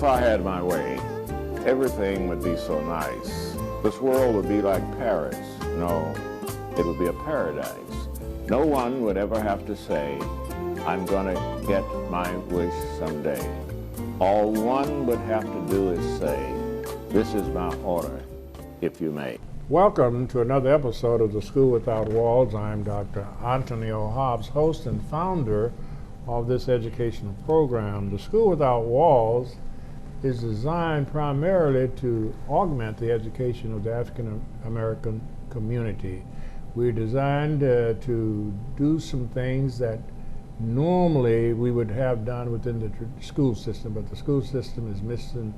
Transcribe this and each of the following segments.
If I had my way, everything would be so nice. This world would be like Paris. No, it would be a paradise. No one would ever have to say, I'm gonna get my wish someday. All one would have to do is say, this is my order, if you may. Welcome to another episode of The School Without Walls. I'm Dr. Antonio Hobbs, host and founder of this educational program. The School Without Walls is designed primarily to augment the education of the African American community. We're designed to do some things that normally we would have done within the school system, but the school system is missing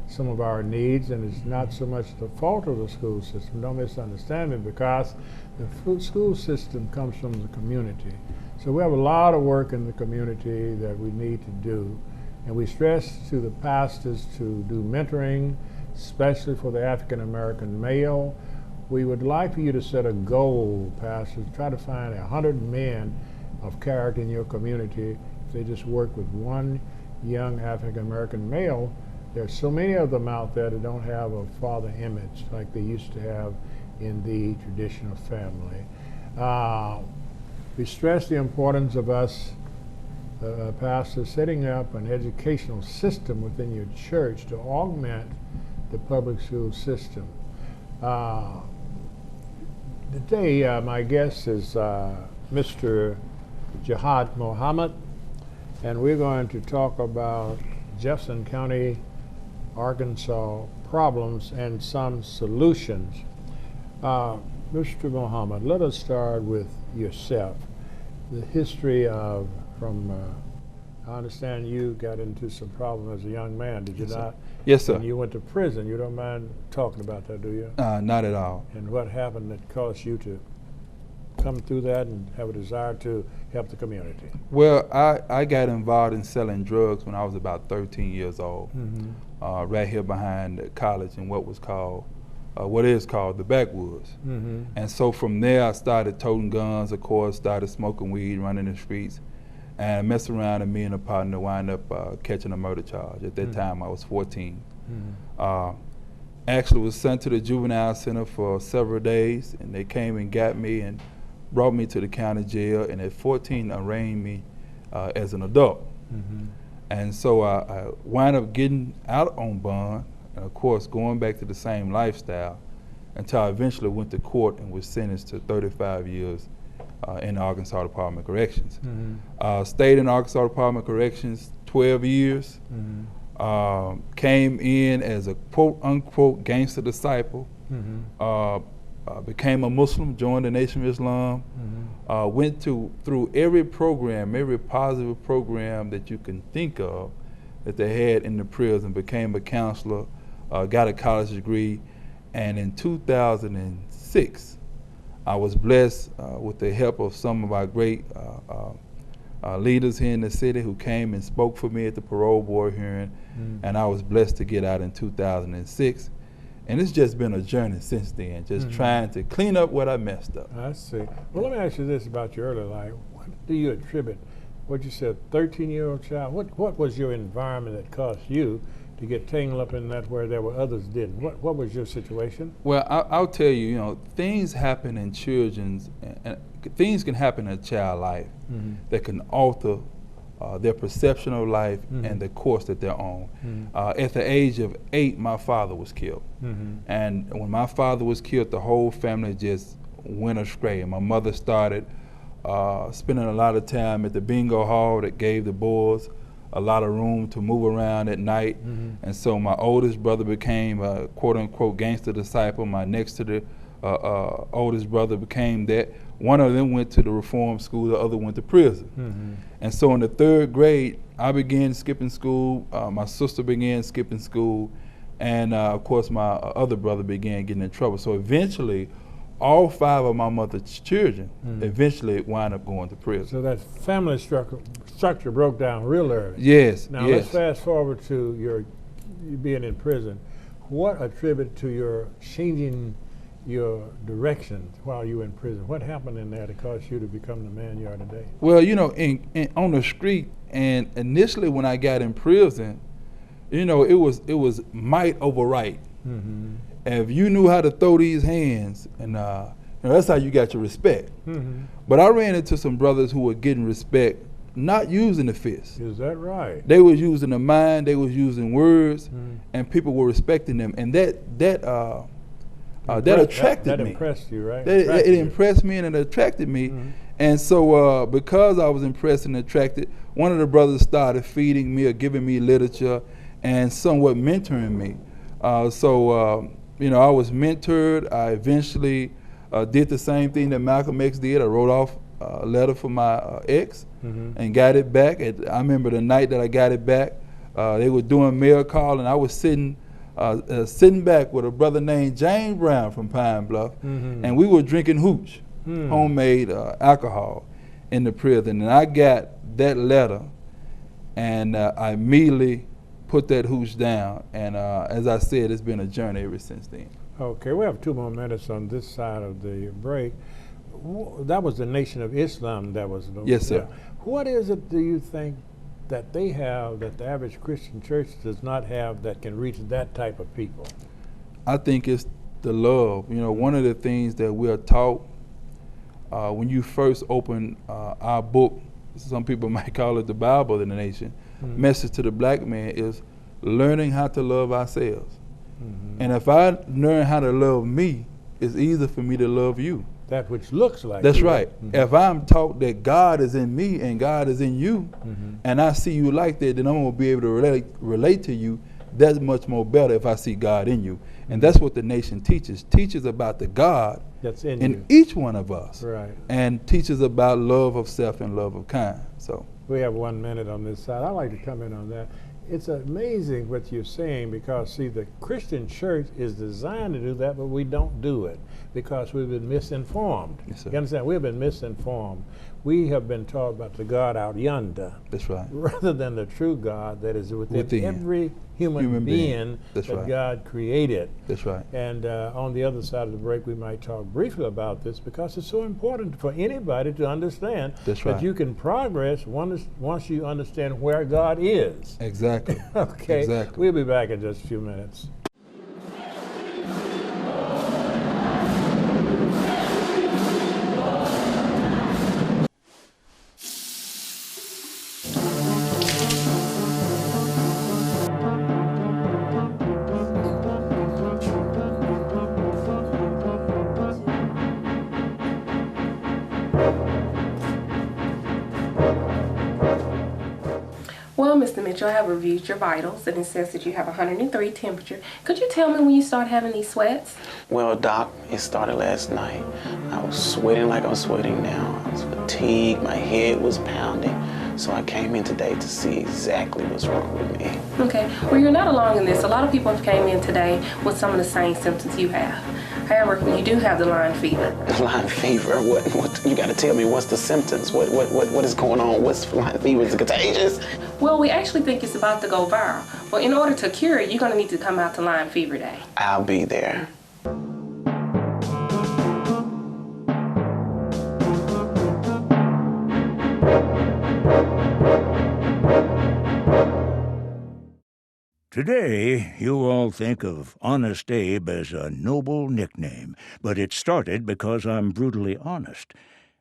some of our needs, and it's not so much the fault of the school system. Don't misunderstand me, because the school system comes from the community. So we have a lot of work in the community that we need to do, and we stress to the pastors to do mentoring, especially for the African American male. We would like for you to set a goal, pastors, try to find 100 men of character in your community. If they just work with one young African American male, there's so many of them out there that don't have a father image like they used to have in the traditional family. We stress the importance of us, pastors, setting up an educational system within your church to augment the public school system. Today, my guest is Mr. Jihad Muhammad, and we're going to talk about Jefferson County, Arkansas problems and some solutions. Mr. Muhammad, let us start with yourself. The history of, I understand you got into some problem as a young man, did you Yes, not? Sir. Yes, sir. And you went to prison. You don't mind talking about that, do you? Not at all. And what happened that caused you to come through that and have a desire to help the community? Well, I got involved in selling drugs when I was about 13 years old, right here behind the college in what is called the backwoods. And so from there I started toting guns, of course, started smoking weed, running the streets, and messed around, and me and a partner wound up catching a murder charge. At that time I was 14. Actually was sent to the juvenile center for several days, and they came and got me and brought me to the county jail, and at 14 arraigned me as an adult. And so I wound up getting out on bond, and of course going back to the same lifestyle, until I eventually went to court and was sentenced to 35 years in the Arkansas Department of Corrections. Stayed in Arkansas Department of Corrections 12 years, came in as a quote-unquote gangster disciple, became a Muslim, joined the Nation of Islam, went through every program, every positive program that you can think of that they had in the prison, became a counselor, got a college degree, and in 2006, I was blessed with the help of some of our great leaders here in the city who came and spoke for me at the parole board hearing, and I was blessed to get out in 2006. And it's just been a journey since then, just trying to clean up what I messed up. I see. Well, let me ask you this about your early life. What do you attribute, what you said, 13-year-old child, what was your environment that caused you to get tangled up in that where there were others didn't? What was your situation? Well, I'll tell you, things happen in children's, and things can happen in a child's life that can alter their perception of life and the course that they're on. At the age of 8, my father was killed. And when my father was killed, the whole family just went astray. And my mother started spending a lot of time at the bingo hall that gave the boys a lot of room to move around at night. And so my oldest brother became a quote-unquote gangster disciple. My next to the oldest brother became that. One of them went to the reform school, the other went to prison. And so in the 3rd grade, I began skipping school. My sister began skipping school. And of course, my other brother began getting in trouble. So eventually, all 5 of my mother's children eventually wound up going to prison. So that family structure broke down real early. Yes. Now let's fast forward to you being in prison. What attributed to your changing your direction while you were in prison? What happened in there that caused you to become the man you are today? Well, you know, on the street, and initially when I got in prison, you know, it was might over right. Mm-hmm. And if you knew how to throw these hands, and you know, that's how you got your respect. Mm-hmm. But I ran into some brothers who were getting respect, not using the fist. Is that right? They was using the mind, they was using words, Mm-hmm. and people were respecting them. And that attracted that me. That impressed you, right? It impressed me and it attracted me. Mm-hmm. And so because I was impressed and attracted, one of the brothers started feeding me or giving me literature and somewhat mentoring me. You know, I was mentored. I eventually did the same thing that Malcolm X did. I wrote off a letter for my ex and got it back. I remember the night that I got it back, they were doing mail call, and I was sitting back with a brother named James Brown from Pine Bluff, and we were drinking hooch, homemade alcohol, in the prison. And I got that letter, and I immediately put that hooch down. And as I said, it's been a journey ever since then. Okay, we have 2 more minutes on this side of the break. That was the Nation of Islam that was. Yes, sir. What is it, do you think, that they have that the average Christian church does not have that can reach that type of people? I think it's the love. You know, one of the things that we are taught when you first open our book, some people might call it the Bible in the Nation, message to the black man is learning how to love ourselves. And if I learn how to love me, it's easier for me to love you. That which looks like That's you. right. If I'm taught that God is in me and God is in you, and I see you like that, then I'm going to be able to relate to you that much more better if I see God in you. And that's what the Nation teaches about the God that's in you. Each one of us. Right. And teaches about love of self and love of kind. So we have 1 minute on this side. I'd like to comment on that. It's amazing what you're saying, because, see, the Christian church is designed to do that, but we don't do it because we've been misinformed. Yes, sir. You understand? We've been misinformed. We have been taught about the God out yonder. That's right. Rather than the true God that is within every human being that right. God created. That's right. And on the other side of the break, we might talk briefly about this, because it's so important for anybody to understand That's right. that you can progress once you understand where God is. Exactly. Okay. Exactly. We'll be back in just a few minutes. Well, Mr. Mitchell, I have reviewed your vitals, and it says that you have 103 temperature. Could you tell me when you start having these sweats? Well, Doc, it started last night. I was sweating like I'm sweating now. I was fatigued, my head was pounding. So I came in today to see exactly what's wrong with me. Okay, well, you're not alone in this. A lot of people have came in today with some of the same symptoms you have. However, you do have the Lyme fever. Lyme fever? What? You gotta tell me, what's the symptoms? What is going on? What's Lyme fever? Is it contagious? Well, we actually think it's about to go viral. Well, in order to cure it, you're gonna need to come out to Lyme Fever Day. I'll be there. Today, you all think of Honest Abe as a noble nickname, but it started because I'm brutally honest.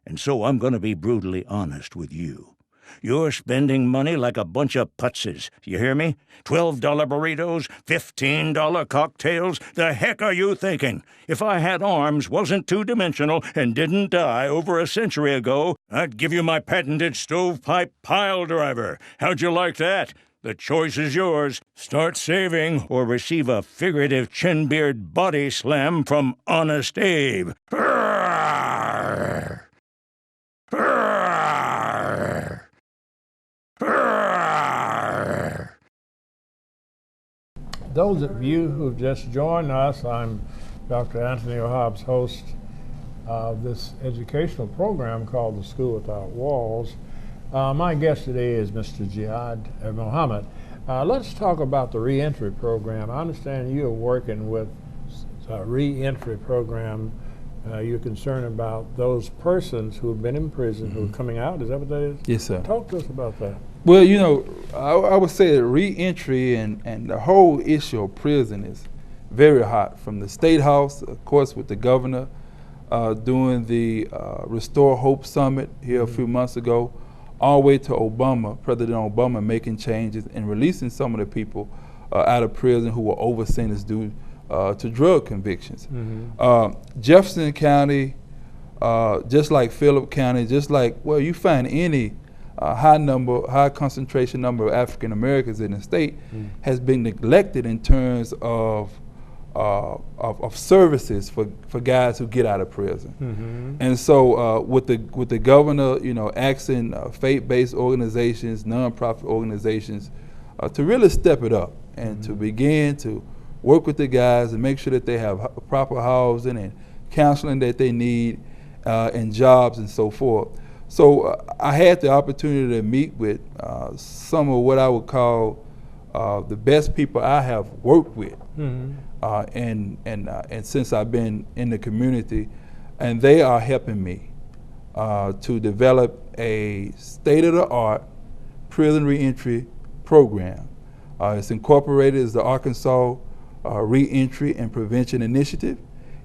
And so I'm going to be brutally honest with you. You're spending money like a bunch of putzes. You hear me? $12 burritos, $15 cocktails. The heck are you thinking? If I had arms, wasn't two-dimensional, and didn't die over a century ago, I'd give you my patented stovepipe pile driver. How'd you like that? The choice is yours. Start saving or receive a figurative chin-beard body slam from Honest Abe. Arrgh! Arrgh! Arrgh! Those of you who've just joined us, I'm Dr. Anthony Hobbs, host of this educational program called The School Without Walls. My guest today is Mr. Jihad Muhammad. Let's talk about the reentry program. I understand you're working with a reentry program you're concerned about those persons who have been in prison who are coming out. Is that what that is? Yes, sir. Talk to us about that. Well, you know, I would say that reentry and the whole issue of prison is very hot. From the State House, of course, with the governor doing the Restore Hope Summit here a few months ago, all the way to Obama, President Obama making changes and releasing some of the people out of prison who were over sentenced due to drug convictions. Jefferson County, just like Phillip County, just like, well, you find any high concentration number of African Americans in the state has been neglected in terms of services for guys who get out of prison. And so with the governor, you know, asking faith-based organizations, nonprofit organizations to really step it up and to begin to work with the guys and make sure that they have proper housing and counseling that they need and jobs and so forth. So I had the opportunity to meet with some of what I would call the best people I have worked with, and since I've been in the community, and they are helping me to develop a state-of-the-art prison reentry program. It's incorporated as the Arkansas Reentry and Prevention Initiative.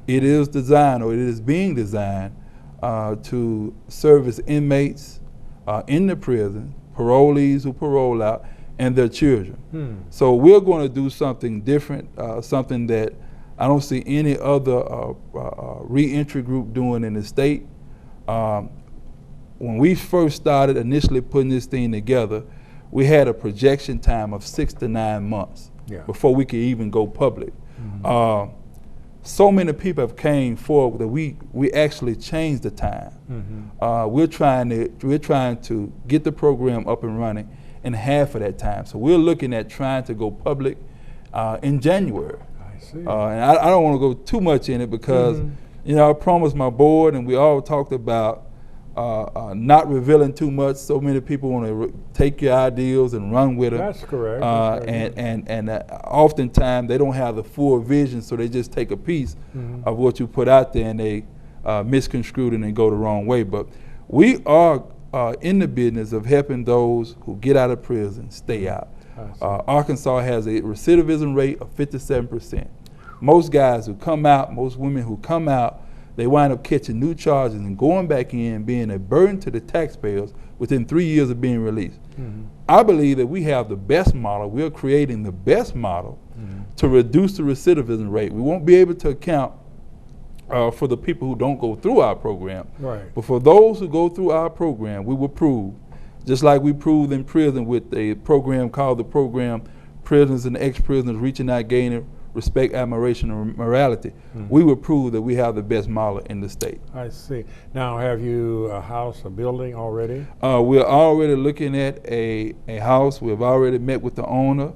It is designed, or it is being designed, to service inmates in the prison, parolees who parole out, and their children. So we're going to do something different, something that I don't see any other reentry group doing in the state. When we first started initially putting this thing together, we had a projection time of 6 to 9 months before we could even go public. So many people have came forward that we actually changed the time. We're trying to get the program up and running in half of that time. So we're looking at trying to go public in January. I see. And I don't want to go too much in it because you know, I promised my board, and we all talked about not revealing too much. So many people want to take your ideals and run with them. That's correct. And oftentimes they don't have the full vision, so they just take a piece of what you put out there and they misconstrue it and go the wrong way. But we are in the business of helping those who get out of prison stay out. Arkansas has a recidivism rate of 57%. Most guys who come out, most women who come out, they wind up catching new charges and going back in, being a burden to the taxpayers within 3 years of being released. I believe that we have the best model. We're creating the best model to reduce the recidivism rate. We won't be able to account for the people who don't go through our program. But for those who go through our program, we will prove, just like we proved in prison with a program called the program Prisoners and Ex-Prisoners Reaching Out, Gaining Respect, Admiration, and Morality. We will prove that we have the best model in the state. I see. Now, have you a house, a building already? We're already looking at a house. We've already met with the owner,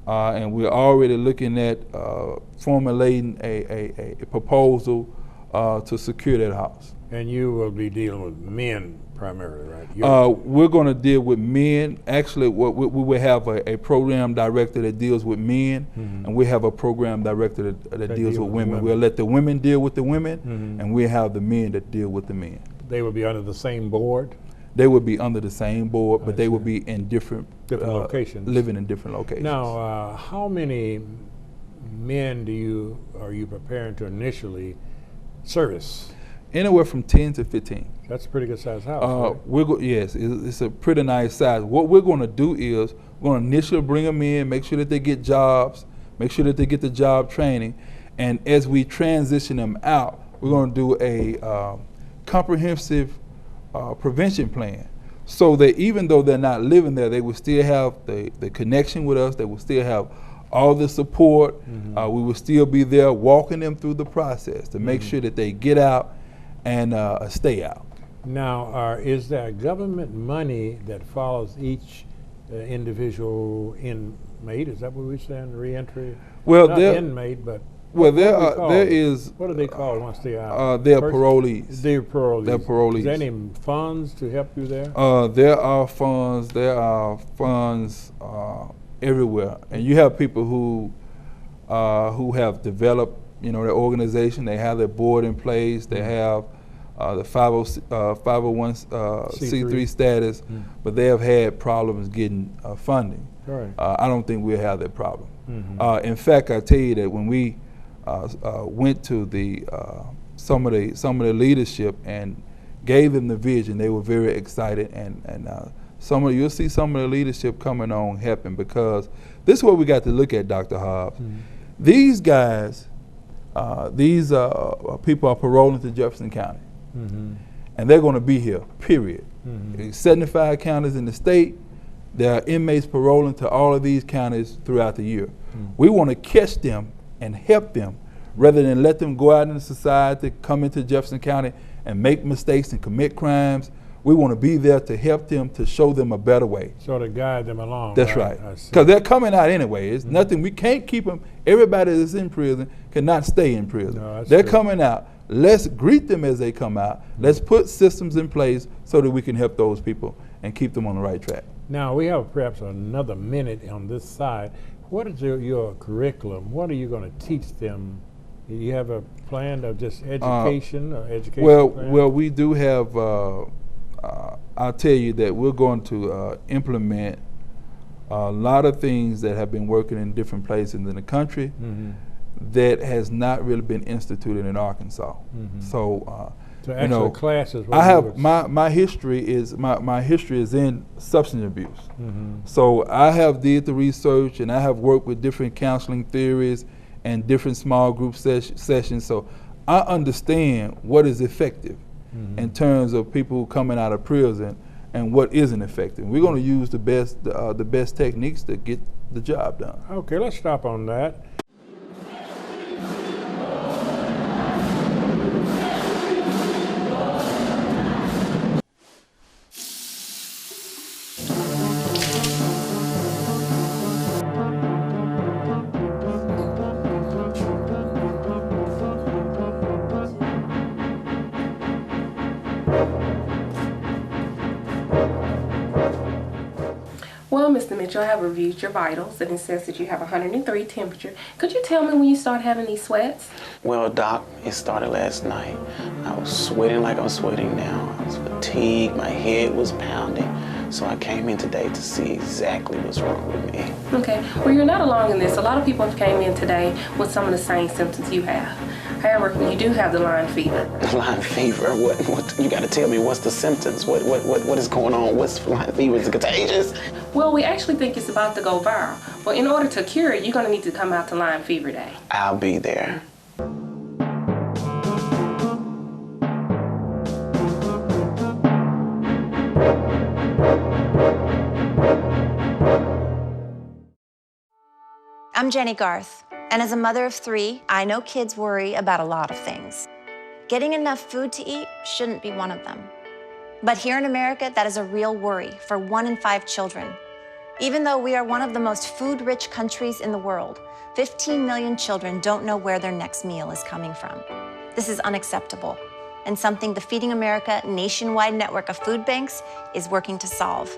and we're already looking at formulating a proposal to secure that house. And you will be dealing with men primarily, right? We're going to deal with men. Actually, we will have a program director that deals with men, and we have a program director that deals with women. We'll let the women deal with the women, and we'll have the men that deal with the men. They will be under the same board? They would be under the same board, but they would be in different locations. Living in different locations. Now, how many men are you preparing to initially service? Anywhere from 10 to 15. That's a pretty good sized house. Right? Yes, it's a pretty nice size. What we're going to do is we're going to initially bring them in, make sure that they get jobs, make sure that they get the job training, and as we transition them out, we're going to do a comprehensive prevention plan, so that even though they're not living there, they will still have the connection with us. They will still have all the support. We will still be there walking them through the process to make sure that they get out and stay out. Now, is there government money that follows each individual inmate? Is that what we're saying, reentry? Well, not inmate, but there is. What are they called once they are? They're parolees. They're parolees. They're parolees. Is there any funds to help you there? There are funds. There are funds everywhere, and you have people who have developed their organization. They have their board in place. They have the 501c3 status, but they have had problems getting funding. Right. I don't think we'll have that problem. In fact, I tell you that when we went to some of the leadership and gave them the vision, they were very excited, and you'll see some of the leadership coming on helping, because this is what we got to look at, Dr. Hobbs. These guys, these people are paroling to Jefferson County, and they're going to be here, period. 75 counties in the state. There are inmates paroling to all of these counties throughout the year. We want to catch them and help them, rather than let them go out into society, come into Jefferson County and make mistakes and commit crimes. We want to be there to help them, to show them a better way. So to guide them along. That's right. Because they're coming out anyway. It's nothing, we can't keep them. Everybody that's in prison cannot stay in prison. No, they're true. coming out. Let's greet them as they come out. Let's put systems in place so that we can help those people and keep them on the right track. Now, we have perhaps another minute on this side. What is your curriculum? What are you going to teach them? Do you have a plan of just education or education plan? Well, we do have, I'll tell you that we're going to implement a lot of things that have been working in different places in the country that has not really been instituted in Arkansas. So actual classes. I have my history is my history is in substance abuse. So I have did the research, and I have worked with different counseling theories and different small group sessions. So I understand what is effective in terms of people coming out of prison and what isn't effective. We're going to use the best techniques to get the job done. Okay, let's stop on that. Well, Mr. Mitchell, I have reviewed your vitals, and it says that you have 103 temperature. Could you tell me when you start having these sweats? Well, Doc, it started last night. I was sweating like I'm sweating now. I was fatigued, my head was pounding. So I came in today to see exactly what's wrong with me. Okay, well, you're not alone in this. A lot of people have came in today with some of the same symptoms you have. However, you do have the Lyme fever. Lyme fever? What? You gotta tell me what's the symptoms? What is going on? What's Lyme fever? Is it contagious? Well, we actually think it's about to go viral. But in order to cure it, you're gonna need to come out to Lyme Fever Day. I'll be there. I'm Jenny Garth, and as a mother of 3, I know kids worry about a lot of things. Getting enough food to eat shouldn't be one of them. But here in America, that is a real worry for 1 in 5 children. Even though we are one of the most food-rich countries in the world, 15 million children don't know where their next meal is coming from. This is unacceptable, and something the Feeding America nationwide network of food banks is working to solve.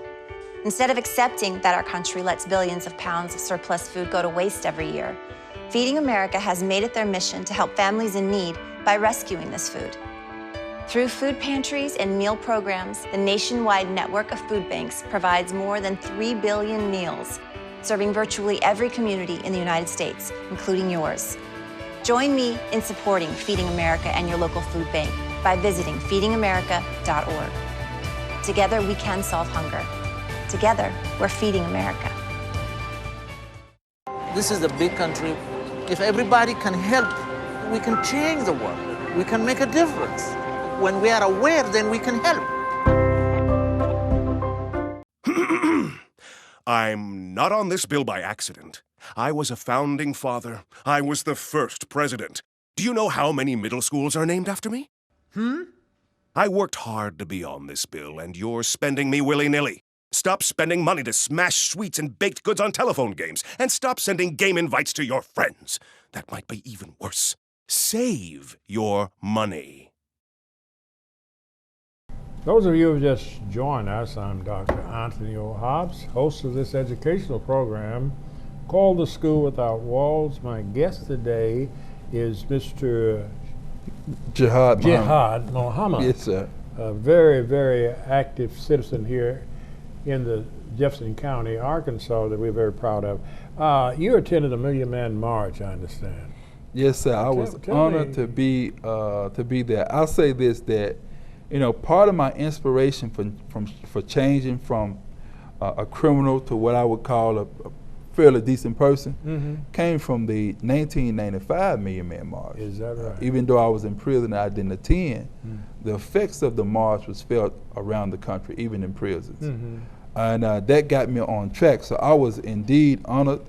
Instead of accepting that our country lets billions of pounds of surplus food go to waste every year, Feeding America has made it their mission to help families in need by rescuing this food. Through food pantries and meal programs, the nationwide network of food banks provides more than 3 billion meals, serving virtually every community in the United States, including yours. Join me in supporting Feeding America and your local food bank by visiting feedingamerica.org. Together, we can solve hunger. Together, we're feeding America. This is a big country. If everybody can help, we can change the world. We can make a difference. When we are aware, then we can help. I'm not on this bill by accident. I was a founding father. I was the first president. Do you know how many middle schools are named after me? I worked hard to be on this bill, and you're spending me willy-nilly. Stop spending money to smash sweets and baked goods on telephone games, and stop sending game invites to your friends. That might be even worse. Save your money. Those of you who have just joined us, I'm Dr. Anthony O. Hobbs, host of this educational program called The School Without Walls. My guest today is Mr. Jihad Muhammad. Jihad Muhammad. Yes, sir. A very, very active citizen here in the Jefferson County, Arkansas, that we're very proud of. You attended the Million Man March, I understand. Yes, sir. I was honored to be there. I'll say this, that part of my inspiration for changing from a criminal to what I would call a fairly decent person came from the 1995 Million Man March. Is that right? Even though I was in prison and I didn't attend, the effects of the march was felt around the country, even in prisons. And that got me on track. So I was indeed honored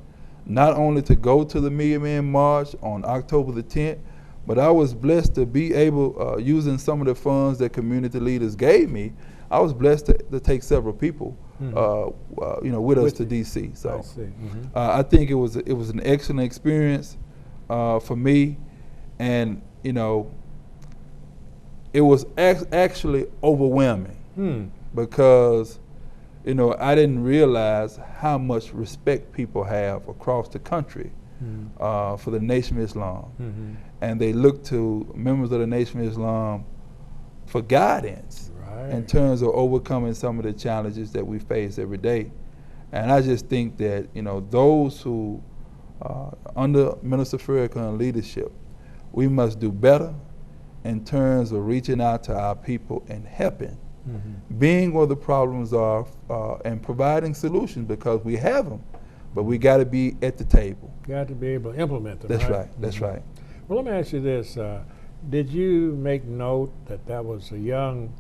not only to go to the Million Man March on October the 10th, but I was blessed to be able, using some of the funds that community leaders gave me, I was blessed to take several people with us to D.C. So I think it was an excellent experience for me, and it was actually overwhelming because I didn't realize how much respect people have across the country for the Nation of Islam, and they look to members of the Nation of Islam for guidance in terms of overcoming some of the challenges that we face every day. And I just think that those who under Minister Farrakhan's leadership, we must do better in terms of reaching out to our people and helping, being where the problems are, and providing solutions, because we have them, but we got to be at the table. Got to be able to implement them. That's right. That's right. Well, let me ask you this: did you make note that was a young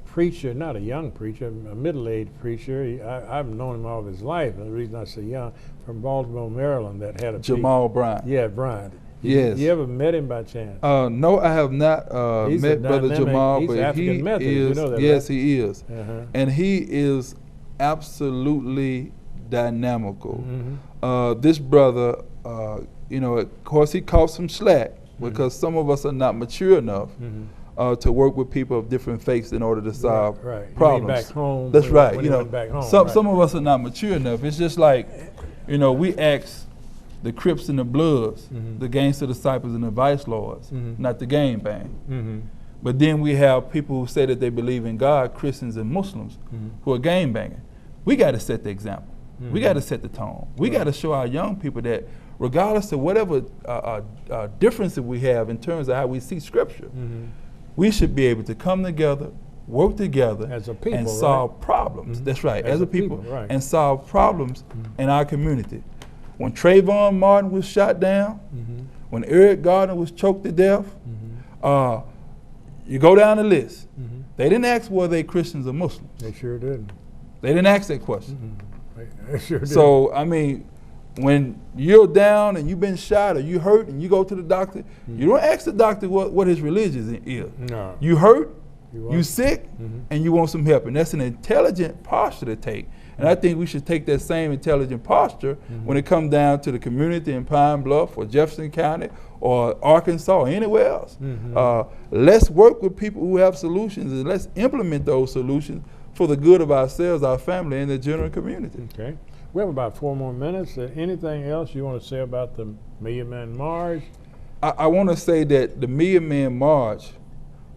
preacher, not a young preacher, a middle-aged preacher? I've known him all his life. And the reason I say young, from Baltimore, Maryland, that had a Jamal Bryant. Yeah, Bryant. Yes. You ever met him by chance? No, I have not met Brother Jamal, he's but African he Methodist, is. you know that, yes, right? he is, and he is absolutely dynamical. This brother, of course, he caught some slack because some of us are not mature enough to work with people of different faiths in order to solve problems. Back home. That's right. Back home, some of us are not mature enough. It's just like, we ask the Crips and the Bloods, the gangster disciples and the vice lords, not the gang bang. But then we have people who say that they believe in God, Christians and Muslims, who are gang banging. We got to set the example. We got to set the tone. We got to show our young people that regardless of whatever differences we have in terms of how we see Scripture, we should be able to come together, work together, as a people, and solve problems. That's right, as a people, right. and solve problems in our community. When Trayvon Martin was shot down, when Eric Gardner was choked to death, you go down the list. They didn't ask were they Christians or Muslims. They sure didn't. They didn't ask that question. They sure did. So, I mean, when you're down and you've been shot or you hurt and you go to the doctor, you don't ask the doctor what his religion is. No. You hurt, you sick, and you want some help. And that's an intelligent posture to take. And I think we should take that same intelligent posture when it comes down to the community in Pine Bluff or Jefferson County or Arkansas or anywhere else. Let's work with people who have solutions, and let's implement those solutions for the good of ourselves, our family, and the general community. Okay. We have about 4 more minutes. Anything else you want to say about the Million Man March? I want to say that the Million Man March,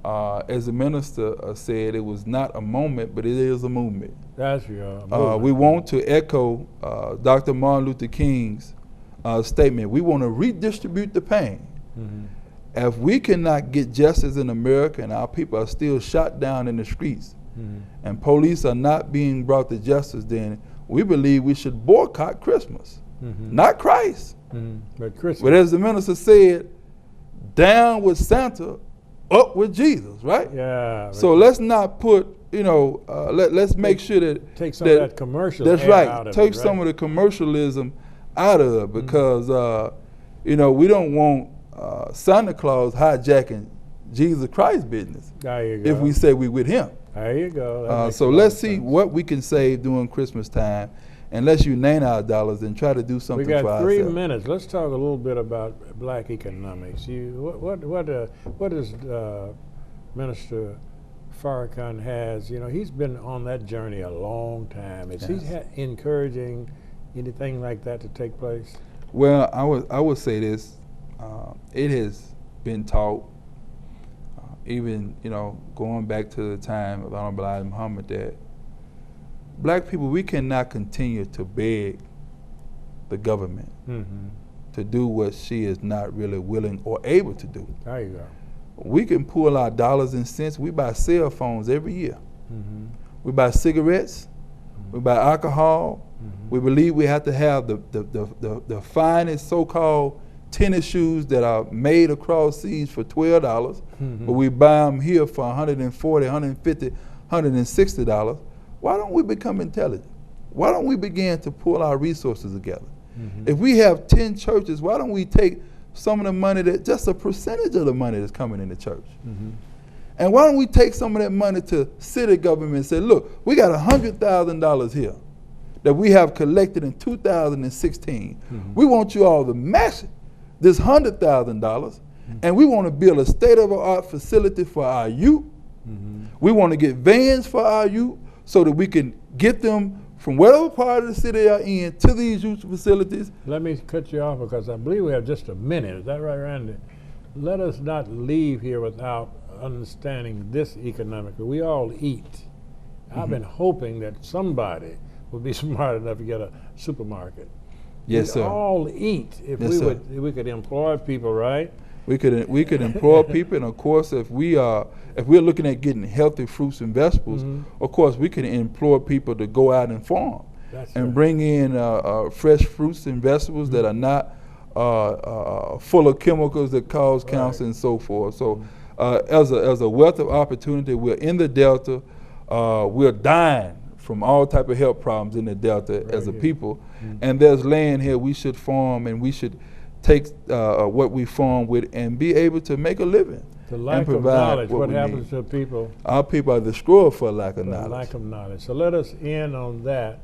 as the minister said, it was not a moment, but it is a movement. That's your movement. We want to echo Dr. Martin Luther King's statement. We want to redistribute the pain. If we cannot get justice in America and our people are still shot down in the streets and police are not being brought to justice, then we believe we should boycott Christmas, not Christ. But Christmas. But as the minister said, down with Santa, up with Jesus, right? Yeah. So let's not put, let's make sure that take some of that commercial. That's right. right. Take some of the commercialism out of it, because we don't want Santa Claus hijacking Jesus Christ's business. There you go. If we say we with him. There you go. So let's see what we can save during Christmas time, and let's unite our dollars and try to do something for ourselves. We got 3 minutes. Let's talk a little bit about black economics. What does Minister Farrakhan has? He's been on that journey a long time. Is he encouraging anything like that to take place? Well, I would say this. it has been taught, even, you know, going back to the time of Honorable Jihad Muhammad, that black people, we cannot continue to beg the government to do what she is not really willing or able to do. There you go. We can pull our dollars and cents. We buy cell phones every year. We buy cigarettes. We buy alcohol. We believe we have to have the finest so-called tennis shoes that are made across seas for $12, but we buy them here for $140, $150, $160. Why don't we become intelligent? Why don't we begin to pull our resources together? If we have 10 churches, why don't we take some of the money, that just a percentage of the money that's coming in the church? And why don't we take some of that money to city government and say, look, we got $100,000 here that we have collected in 2016. We want you all to match this $100,000, and we want to build a state-of-the-art facility for our youth. We want to get vans for our youth so that we can get them from whatever part of the city they are in to these youth facilities. Let me cut you off because I believe we have just a minute. Is that right, Randy? Let us not leave here without understanding this economically. We all eat. I've been hoping that somebody would be smart enough to get a supermarket. Yes, we sir. all eat if we could employ people, right? We could employ people, and of course, if we're looking at getting healthy fruits and vegetables, of course, we can employ people to go out and farm and bring in fresh fruits and vegetables that are not full of chemicals that cause cancer and so forth. So, as a wealth of opportunity, we're in the Delta. We're dying from all type of health problems in the Delta as a people, and there's land here we should farm, and we should take what we farm with and be able to make a living. The lack of knowledge, what happens to people? Our people are destroyed for lack of knowledge. Lack of knowledge. So let us end on that.